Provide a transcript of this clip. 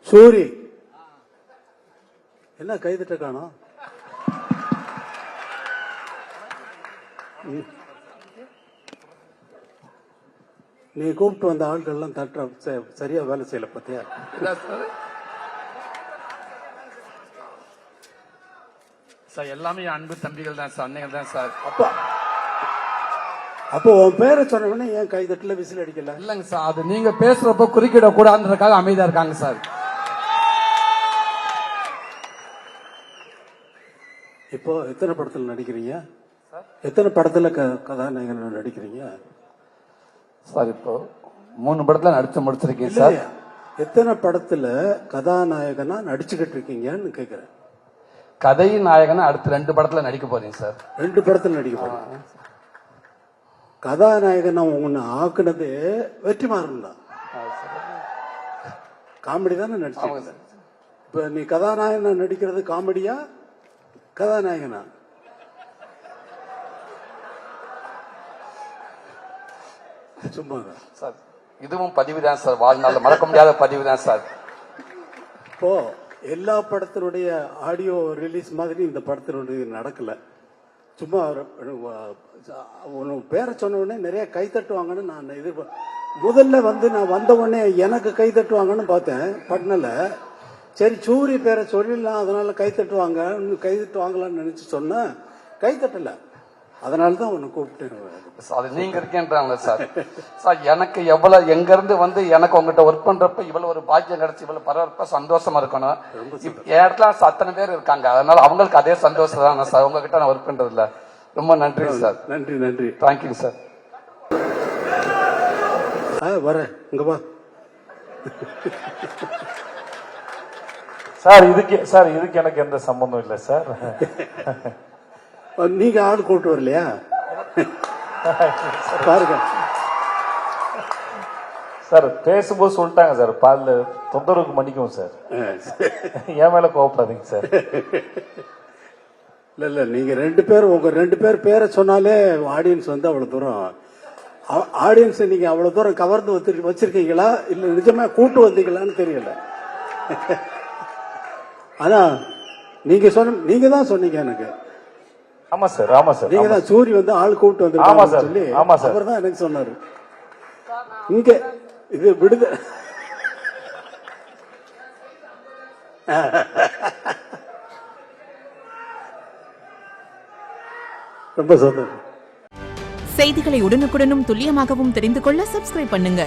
சூரி என்ன கைதட்ட காணோம்? நீ கூப்பிட்டு வந்த ஆட்கள் எல்லாம் தட்ட சரியா வேலை செய்யல பத்தியா? சார் எல்லாமே அன்பு தம்பிகள் தான் சார், அன்னைகள் தான் சார். அப்போ உன் பேரை சொன்ன உடனே ஏன் கைதட்டல விசில் அடிக்கல? இல்லங்க சார், அது நீங்க பேசுறப்ப குறுக்கிட கூடாதுன்றதுக்காக அமைதியா இருக்காங்க சார். இப்போ எத்தனை படத்துல நடிக்கிறீங்க? எத்தனை படத்துல கதாநாயகன் நடிக்கிறீங்க சார்? இப்போ 3 படத்துல நடிச்சு முடிச்சிருக்கீங்க சார். எத்தனை படத்துல கதாநாயகனா நடிச்சுக்கிட்டு இருக்கீங்கன்னு கேக்குறேன். கதை நாயகனா அடுத்து 2 படத்துல நடிக்க போறீங்க சார். 2 படத்துல நடிக்க போறீங்க. கதாநாயகனா உன்னை ஆக்குனது வெற்றிமாறன் தான். காமெடி தானே நடிச்சு. இப்ப நீ கதாநாயகனா நடிக்கிறது காமெடியா கதாநாயகனா? சும்மா சார் இதுவும் பதிவு தான் சார், வாழ்நாள் மறக்க முடியாத பதிவு தான் சார். இப்போ எல்லா படத்தினுடைய ஆடியோ ரிலீஸ் மாதிரி இந்த படத்தினுடைய நடக்கல. சும்மா பேரை சொன்ன உடனே நிறைய கை தட்டுவாங்கன்னு நான் முதல்ல நான் வந்த உடனே எனக்கு கை தட்டுவாங்கன்னு பார்த்தேன் பட்னல. சரி சூரிய பேரை சொல்லிடலாம், அதனால கை தட்டுவாங்களான்னு நினைச்சு சொன்ன கை தட்டல. அதனாலதான் உன்னை கூப்பிட்டேன். அது நீங்க இருக்கேன்றாங்களே சார். சார் எனக்கு எவ்வளவு எங்க இருந்து எனக்கு உங்ககிட்ட ஒர்க் பண்றப்ப இவ்வளவு ஒரு பாக்கியம் கிடைச்சி இவ்வளவு பரவாயில்ல சந்தோஷமா இருக்கணும். என் இடத்துல அத்தனை பேர் இருக்காங்க, அதனால அவங்களுக்கு அதே சந்தோஷம் தான் சார். உங்ககிட்ட நான் ஒர்க் பண்றது இல்ல. ரொம்ப நன்றி சார். நன்றி நன்றி. Thank you sir. வரேன் இங்க வா. சார் இதுக்கு எனக்கு எந்த சம்பந்தம் இல்லை சார். நீங்க ஆள் கூட்டு வரலையா? பாருங்க சார், பேசும்போது சொல்லிட்டாங்க சார், பால் தொந்தரவுக்கு மன்னிக்கும் சார். என் மேல கோவப்படாதீங்க சார். இல்ல நீங்க 2 பேர் உங்க 2 பேர் பேரை சொன்னாலே ஆடியன்ஸ் அவ்வளவு தூரம் ஆடியன்ஸ் நீங்க அவ்வளவு தூரம் கவர்ந்து வச்சிருக்கீங்களா இல்ல நிஜமா கூட்டு வந்தீங்களான்னு தெரியல. ஆனா நீங்க தான் சொன்னீங்க எனக்கு. ஆமா சார், ஆமா சார். நீங்க தான் சூரி ஆள் கூப்பிட்டு வந்து. ஆமா சார், சொல்லி ஆமா சார். அவர் தான் எனக்கு சொன்னாரு. இங்க இது விடுத ரொம்ப சந்தோஷம். செய்திகளை உடனுக்குடனும் துல்லியமாகவும் தெரிந்து கொள்ள சப்ஸ்கிரைப் பண்ணுங்க.